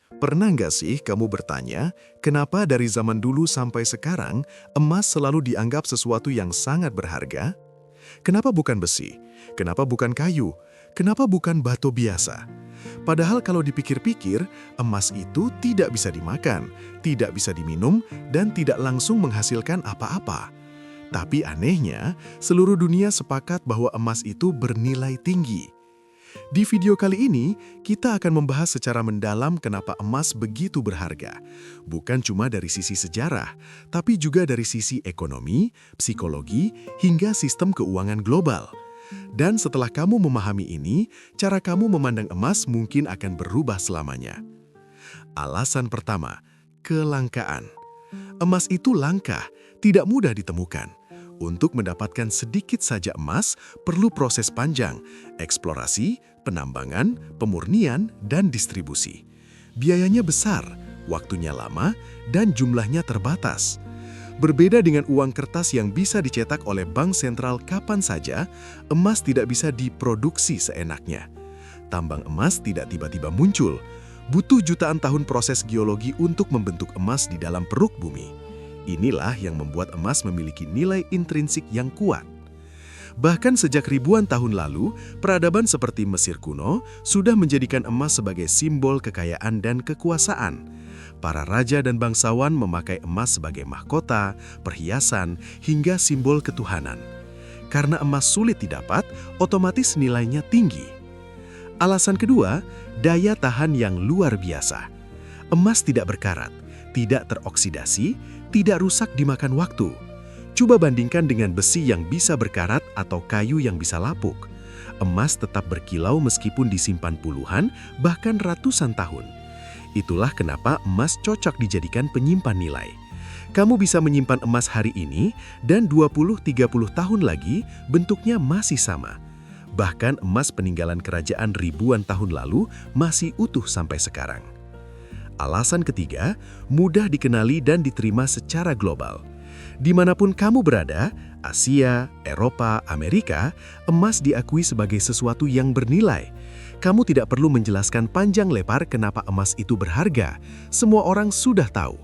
Pernah nggak sih kamu bertanya, kenapa dari zaman dulu sampai sekarang emas selalu dianggap sesuatu yang sangat berharga? Kenapa bukan besi? Kenapa bukan kayu? Kenapa bukan batu biasa? Padahal kalau dipikir-pikir, emas itu tidak bisa dimakan, tidak bisa diminum, dan tidak langsung menghasilkan apa-apa. Tapi anehnya, seluruh dunia sepakat bahwa emas itu bernilai tinggi. Di video kali ini, kita akan membahas secara mendalam kenapa emas begitu berharga. Bukan cuma dari sisi sejarah, tapi juga dari sisi ekonomi, psikologi, hingga sistem keuangan global. Dan setelah kamu memahami ini, cara kamu memandang emas mungkin akan berubah selamanya. Alasan pertama, kelangkaan. Emas itu langka, tidak mudah ditemukan. Untuk mendapatkan sedikit saja emas, perlu proses panjang, eksplorasi, penambangan, pemurnian, dan distribusi. Biayanya besar, waktunya lama, dan jumlahnya terbatas. Berbeda dengan uang kertas yang bisa dicetak oleh bank sentral kapan saja, emas tidak bisa diproduksi seenaknya. Tambang emas tidak tiba-tiba muncul. Butuh jutaan tahun proses geologi untuk membentuk emas di dalam peruk bumi. Inilah yang membuat emas memiliki nilai intrinsik yang kuat. Bahkan sejak ribuan tahun lalu, peradaban seperti Mesir kuno sudah menjadikan emas sebagai simbol kekayaan dan kekuasaan. Para raja dan bangsawan memakai emas sebagai mahkota, perhiasan, hingga simbol ketuhanan. Karena emas sulit didapat, otomatis nilainya tinggi. Alasan kedua, daya tahan yang luar biasa. Emas tidak berkarat, tidak teroksidasi, tidak rusak dimakan waktu. Coba bandingkan dengan besi yang bisa berkarat atau kayu yang bisa lapuk. Emas tetap berkilau meskipun disimpan puluhan, bahkan ratusan tahun. Itulah kenapa emas cocok dijadikan penyimpan nilai. Kamu bisa menyimpan emas hari ini, dan 20-30 tahun lagi bentuknya masih sama. Bahkan emas peninggalan kerajaan ribuan tahun lalu masih utuh sampai sekarang. Alasan ketiga, mudah dikenali dan diterima secara global. Dimanapun kamu berada, Asia, Eropa, Amerika, emas diakui sebagai sesuatu yang bernilai. Kamu tidak perlu menjelaskan panjang lebar kenapa emas itu berharga. Semua orang sudah tahu.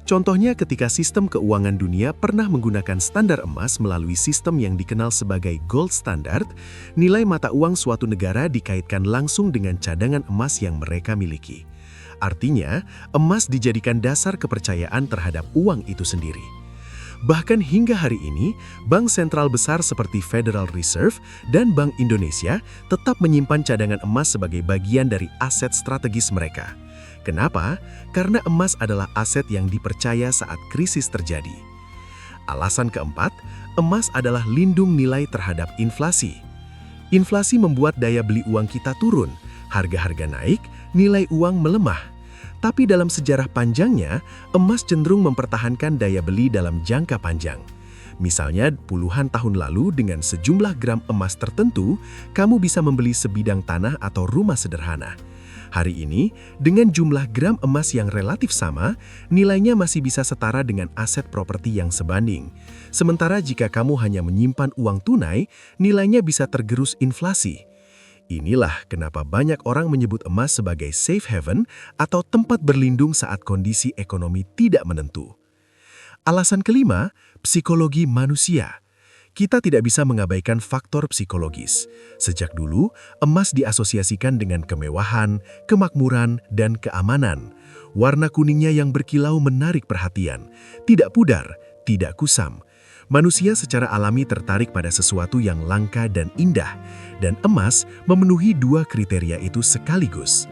Contohnya ketika sistem keuangan dunia pernah menggunakan standar emas melalui sistem yang dikenal sebagai gold standard, nilai mata uang suatu negara dikaitkan langsung dengan cadangan emas yang mereka miliki. Artinya, emas dijadikan dasar kepercayaan terhadap uang itu sendiri. Bahkan hingga hari ini, bank sentral besar seperti Federal Reserve dan Bank Indonesia tetap menyimpan cadangan emas sebagai bagian dari aset strategis mereka. Kenapa? Karena emas adalah aset yang dipercaya saat krisis terjadi. Alasan keempat, emas adalah lindung nilai terhadap inflasi. Inflasi membuat daya beli uang kita turun, harga-harga naik, nilai uang melemah. Tapi dalam sejarah panjangnya, emas cenderung mempertahankan daya beli dalam jangka panjang. Misalnya, puluhan tahun lalu dengan sejumlah gram emas tertentu, kamu bisa membeli sebidang tanah atau rumah sederhana. Hari ini, dengan jumlah gram emas yang relatif sama, nilainya masih bisa setara dengan aset properti yang sebanding. Sementara jika kamu hanya menyimpan uang tunai, nilainya bisa tergerus inflasi. Inilah kenapa banyak orang menyebut emas sebagai safe haven atau tempat berlindung saat kondisi ekonomi tidak menentu. Alasan kelima, psikologi manusia. Kita tidak bisa mengabaikan faktor psikologis. Sejak dulu, emas diasosiasikan dengan kemewahan, kemakmuran, dan keamanan. Warna kuningnya yang berkilau menarik perhatian, tidak pudar, tidak kusam. Manusia secara alami tertarik pada sesuatu yang langka dan indah, dan emas memenuhi dua kriteria itu sekaligus.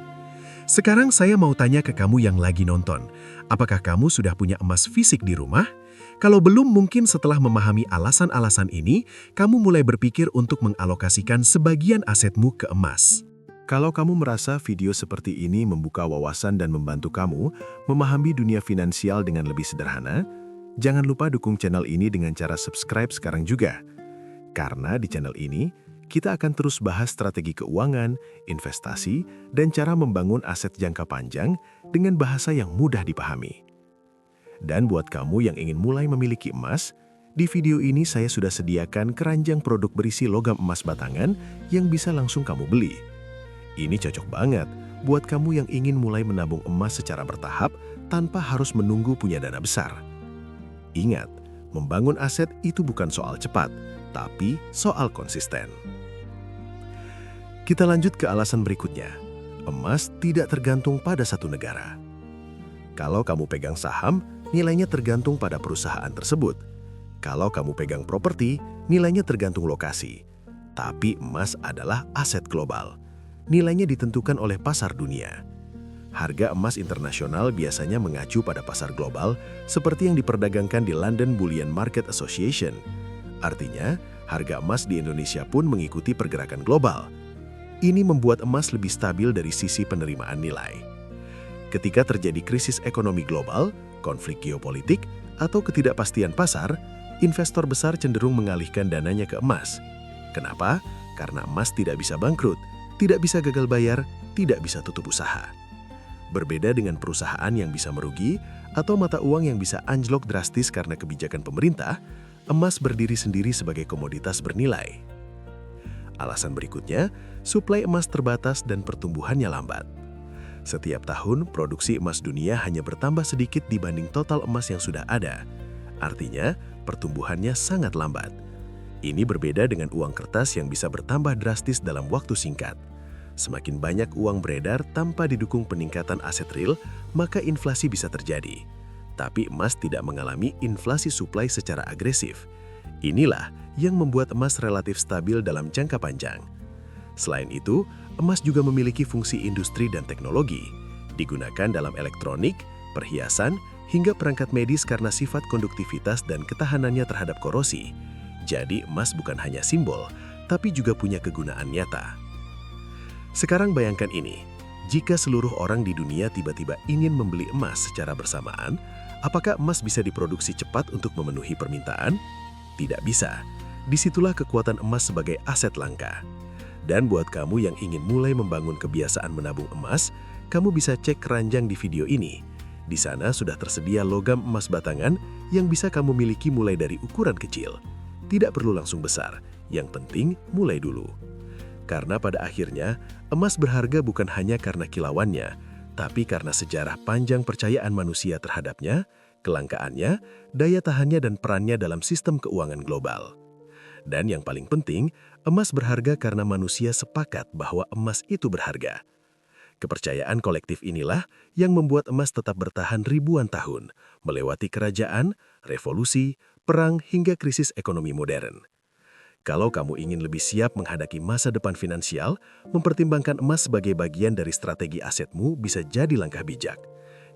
Sekarang saya mau tanya ke kamu yang lagi nonton, apakah kamu sudah punya emas fisik di rumah? Kalau belum, mungkin setelah memahami alasan-alasan ini, kamu mulai berpikir untuk mengalokasikan sebagian asetmu ke emas. Kalau kamu merasa video seperti ini membuka wawasan dan membantu kamu memahami dunia finansial dengan lebih sederhana, jangan lupa dukung channel ini dengan cara subscribe sekarang juga. Karena di channel ini, kita akan terus bahas strategi keuangan, investasi, dan cara membangun aset jangka panjang dengan bahasa yang mudah dipahami. Dan buat kamu yang ingin mulai memiliki emas, di video ini saya sudah sediakan keranjang produk berisi logam emas batangan yang bisa langsung kamu beli. Ini cocok banget buat kamu yang ingin mulai menabung emas secara bertahap tanpa harus menunggu punya dana besar. Ingat, membangun aset itu bukan soal cepat, tapi soal konsisten. Kita lanjut ke alasan berikutnya. Emas tidak tergantung pada satu negara. Kalau kamu pegang saham, nilainya tergantung pada perusahaan tersebut. Kalau kamu pegang properti, nilainya tergantung lokasi. Tapi emas adalah aset global. Nilainya ditentukan oleh pasar dunia. Harga emas internasional biasanya mengacu pada pasar global seperti yang diperdagangkan di London Bullion Market Association. Artinya, harga emas di Indonesia pun mengikuti pergerakan global. Ini membuat emas lebih stabil dari sisi penerimaan nilai. Ketika terjadi krisis ekonomi global, konflik geopolitik, atau ketidakpastian pasar, investor besar cenderung mengalihkan dananya ke emas. Kenapa? Karena emas tidak bisa bangkrut, tidak bisa gagal bayar, tidak bisa tutup usaha. Berbeda dengan perusahaan yang bisa merugi atau mata uang yang bisa anjlok drastis karena kebijakan pemerintah, emas berdiri sendiri sebagai komoditas bernilai. Alasan berikutnya, suplai emas terbatas dan pertumbuhannya lambat. Setiap tahun, produksi emas dunia hanya bertambah sedikit dibanding total emas yang sudah ada. Artinya, pertumbuhannya sangat lambat. Ini berbeda dengan uang kertas yang bisa bertambah drastis dalam waktu singkat. Semakin banyak uang beredar tanpa didukung peningkatan aset real, maka inflasi bisa terjadi. Tapi emas tidak mengalami inflasi suplai secara agresif. Inilah yang membuat emas relatif stabil dalam jangka panjang. Selain itu, emas juga memiliki fungsi industri dan teknologi. Digunakan dalam elektronik, perhiasan, hingga perangkat medis karena sifat konduktivitas dan ketahanannya terhadap korosi. Jadi emas bukan hanya simbol, tapi juga punya kegunaan nyata. Sekarang bayangkan ini, jika seluruh orang di dunia tiba-tiba ingin membeli emas secara bersamaan, apakah emas bisa diproduksi cepat untuk memenuhi permintaan? Tidak bisa. Disitulah kekuatan emas sebagai aset langka. Dan buat kamu yang ingin mulai membangun kebiasaan menabung emas, kamu bisa cek keranjang di video ini. Di sana sudah tersedia logam emas batangan yang bisa kamu miliki mulai dari ukuran kecil. Tidak perlu langsung besar, yang penting mulai dulu. Karena pada akhirnya, emas berharga bukan hanya karena kilauannya, tapi karena sejarah panjang percayaan manusia terhadapnya, kelangkaannya, daya tahannya dan perannya dalam sistem keuangan global. Dan yang paling penting, emas berharga karena manusia sepakat bahwa emas itu berharga. Kepercayaan kolektif inilah yang membuat emas tetap bertahan ribuan tahun, melewati kerajaan, revolusi, perang hingga krisis ekonomi modern. Kalau kamu ingin lebih siap menghadapi masa depan finansial, mempertimbangkan emas sebagai bagian dari strategi asetmu bisa jadi langkah bijak.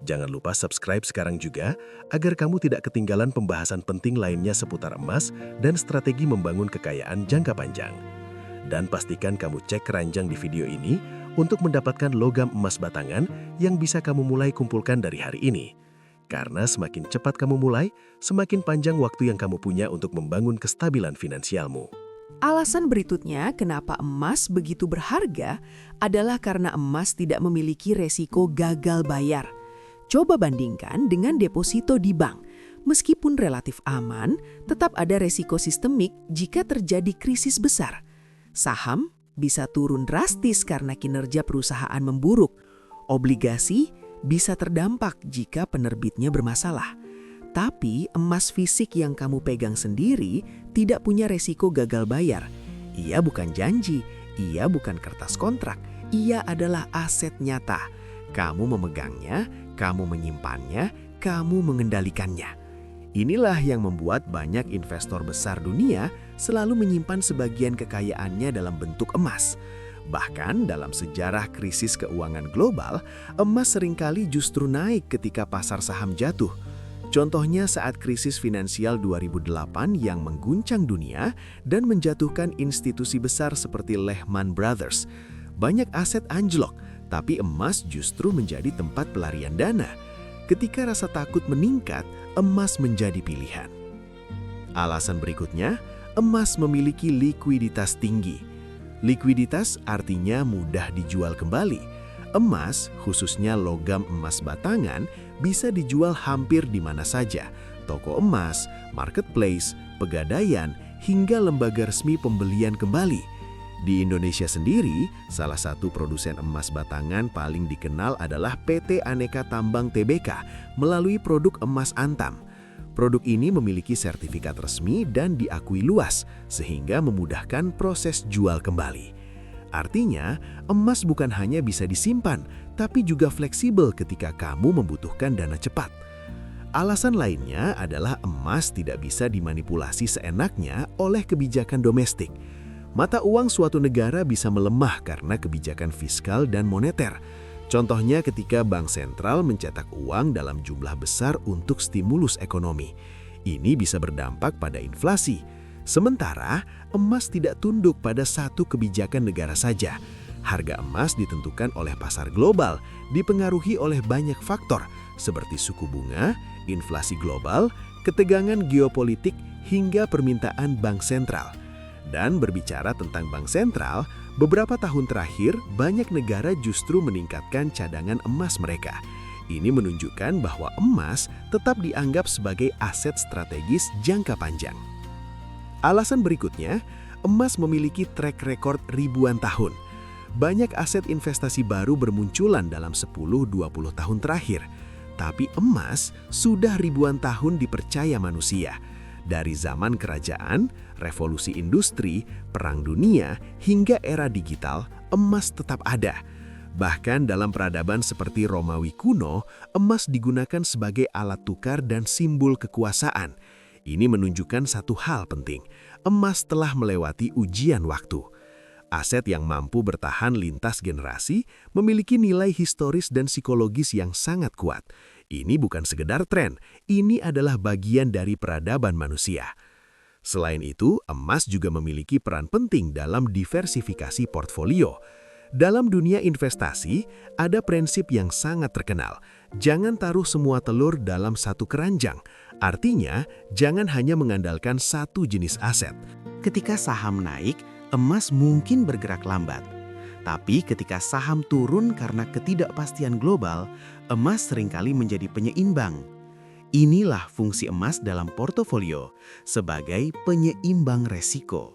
Jangan lupa subscribe sekarang juga, agar kamu tidak ketinggalan pembahasan penting lainnya seputar emas dan strategi membangun kekayaan jangka panjang. Dan pastikan kamu cek keranjang di video ini untuk mendapatkan logam emas batangan yang bisa kamu mulai kumpulkan dari hari ini. Karena semakin cepat kamu mulai, semakin panjang waktu yang kamu punya untuk membangun kestabilan finansialmu. Alasan berikutnya kenapa emas begitu berharga adalah karena emas tidak memiliki resiko gagal bayar. Coba bandingkan dengan deposito di bank. Meskipun relatif aman, tetap ada resiko sistemik jika terjadi krisis besar. Saham bisa turun drastis karena kinerja perusahaan memburuk. Obligasi bisa terdampak jika penerbitnya bermasalah. Tapi emas fisik yang kamu pegang sendiri tidak punya resiko gagal bayar. Ia bukan janji, ia bukan kertas kontrak, ia adalah aset nyata. Kamu memegangnya, kamu menyimpannya, kamu mengendalikannya. Inilah yang membuat banyak investor besar dunia selalu menyimpan sebagian kekayaannya dalam bentuk emas. Bahkan dalam sejarah krisis keuangan global, emas seringkali justru naik ketika pasar saham jatuh. Contohnya saat krisis finansial 2008 yang mengguncang dunia dan menjatuhkan institusi besar seperti Lehman Brothers. Banyak aset anjlok, tapi emas justru menjadi tempat pelarian dana. Ketika rasa takut meningkat, emas menjadi pilihan. Alasan berikutnya, emas memiliki likuiditas tinggi. Likuiditas artinya mudah dijual kembali. Emas, khususnya logam emas batangan, bisa dijual hampir di mana saja. Toko emas, marketplace, pegadaian, hingga lembaga resmi pembelian kembali. Di Indonesia sendiri, salah satu produsen emas batangan paling dikenal adalah PT Aneka Tambang Tbk melalui produk emas Antam. Produk ini memiliki sertifikat resmi dan diakui luas, sehingga memudahkan proses jual kembali. Artinya, emas bukan hanya bisa disimpan, tapi juga fleksibel ketika kamu membutuhkan dana cepat. Alasan lainnya adalah emas tidak bisa dimanipulasi seenaknya oleh kebijakan domestik. Mata uang suatu negara bisa melemah karena kebijakan fiskal dan moneter. Contohnya ketika bank sentral mencetak uang dalam jumlah besar untuk stimulus ekonomi. Ini bisa berdampak pada inflasi. Sementara, emas tidak tunduk pada satu kebijakan negara saja. Harga emas ditentukan oleh pasar global, dipengaruhi oleh banyak faktor seperti suku bunga, inflasi global, ketegangan geopolitik, hingga permintaan bank sentral. Dan berbicara tentang bank sentral, beberapa tahun terakhir banyak negara justru meningkatkan cadangan emas mereka. Ini menunjukkan bahwa emas tetap dianggap sebagai aset strategis jangka panjang. Alasan berikutnya, emas memiliki track record ribuan tahun. Banyak aset investasi baru bermunculan dalam 10-20 tahun terakhir. Tapi emas sudah ribuan tahun dipercaya manusia. Dari zaman kerajaan, revolusi industri, perang dunia, hingga era digital, emas tetap ada. Bahkan dalam peradaban seperti Romawi kuno, emas digunakan sebagai alat tukar dan simbol kekuasaan. Ini menunjukkan satu hal penting, emas telah melewati ujian waktu. Aset yang mampu bertahan lintas generasi memiliki nilai historis dan psikologis yang sangat kuat. Ini bukan sekedar tren, ini adalah bagian dari peradaban manusia. Selain itu, emas juga memiliki peran penting dalam diversifikasi portfolio. Dalam dunia investasi, ada prinsip yang sangat terkenal. Jangan taruh semua telur dalam satu keranjang. Artinya, jangan hanya mengandalkan satu jenis aset. Ketika saham naik, emas mungkin bergerak lambat. Tapi ketika saham turun karena ketidakpastian global, emas seringkali menjadi penyeimbang. Inilah fungsi emas dalam portofolio sebagai penyeimbang resiko.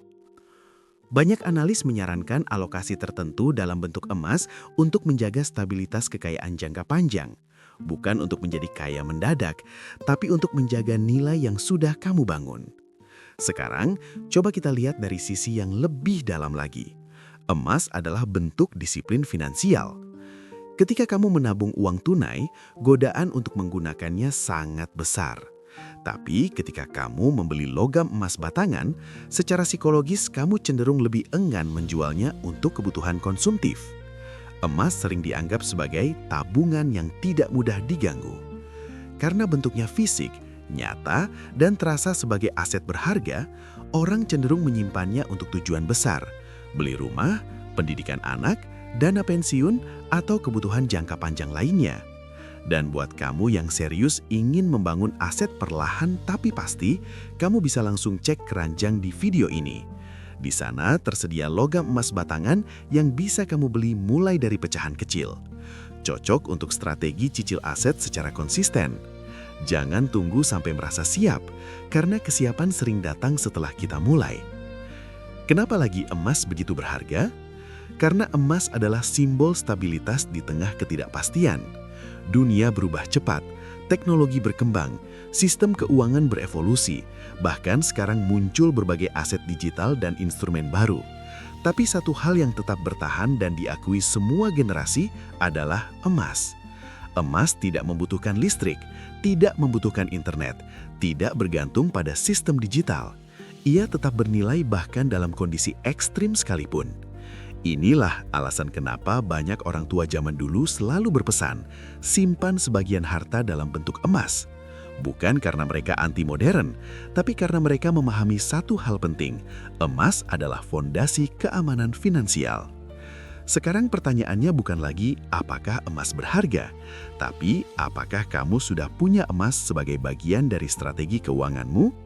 Banyak analis menyarankan alokasi tertentu dalam bentuk emas untuk menjaga stabilitas kekayaan jangka panjang. Bukan untuk menjadi kaya mendadak, tapi untuk menjaga nilai yang sudah kamu bangun. Sekarang, coba kita lihat dari sisi yang lebih dalam lagi. Emas adalah bentuk disiplin finansial. Ketika kamu menabung uang tunai, godaan untuk menggunakannya sangat besar. Tapi ketika kamu membeli logam emas batangan, secara psikologis kamu cenderung lebih enggan menjualnya untuk kebutuhan konsumtif. Emas sering dianggap sebagai tabungan yang tidak mudah diganggu. Karena bentuknya fisik, nyata, dan terasa sebagai aset berharga, orang cenderung menyimpannya untuk tujuan besar. Beli rumah, pendidikan anak, dana pensiun, atau kebutuhan jangka panjang lainnya. Dan buat kamu yang serius ingin membangun aset perlahan tapi pasti, kamu bisa langsung cek keranjang di video ini. Di sana tersedia logam emas batangan yang bisa kamu beli mulai dari pecahan kecil. Cocok untuk strategi cicil aset secara konsisten. Jangan tunggu sampai merasa siap, karena kesiapan sering datang setelah kita mulai. Kenapa lagi emas begitu berharga? Karena emas adalah simbol stabilitas di tengah ketidakpastian. Dunia berubah cepat, teknologi berkembang, sistem keuangan berevolusi, bahkan sekarang muncul berbagai aset digital dan instrumen baru. Tapi satu hal yang tetap bertahan dan diakui semua generasi adalah emas. Emas tidak membutuhkan listrik, tidak membutuhkan internet, tidak bergantung pada sistem digital. Ia tetap bernilai bahkan dalam kondisi ekstrim sekalipun. Inilah alasan kenapa banyak orang tua zaman dulu selalu berpesan, simpan sebagian harta dalam bentuk emas. Bukan karena mereka anti-modern, tapi karena mereka memahami satu hal penting, emas adalah fondasi keamanan finansial. Sekarang pertanyaannya bukan lagi apakah emas berharga, tapi apakah kamu sudah punya emas sebagai bagian dari strategi keuanganmu?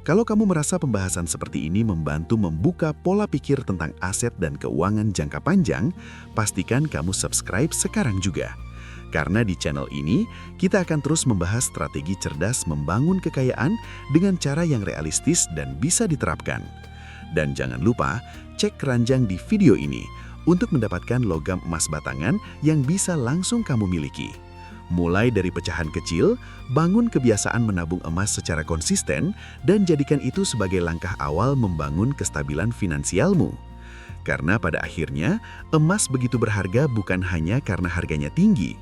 Kalau kamu merasa pembahasan seperti ini membantu membuka pola pikir tentang aset dan keuangan jangka panjang, pastikan kamu subscribe sekarang juga. Karena di channel ini, kita akan terus membahas strategi cerdas membangun kekayaan dengan cara yang realistis dan bisa diterapkan. Dan jangan lupa cek keranjang di video ini untuk mendapatkan logam emas batangan yang bisa langsung kamu miliki. Mulai dari pecahan kecil, bangun kebiasaan menabung emas secara konsisten dan jadikan itu sebagai langkah awal membangun kestabilan finansialmu. Karena pada akhirnya, emas begitu berharga bukan hanya karena harganya tinggi.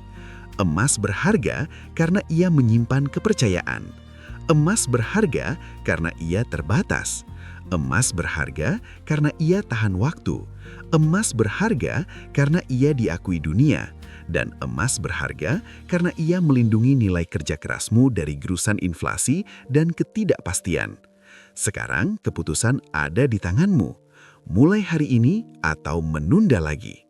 Emas berharga karena ia menyimpan kepercayaan. Emas berharga karena ia terbatas. Emas berharga karena ia tahan waktu. Emas berharga karena ia diakui dunia. Dan emas berharga karena ia melindungi nilai kerja kerasmu dari gerusan inflasi dan ketidakpastian. Sekarang keputusan ada di tanganmu. Mulai hari ini atau menunda lagi.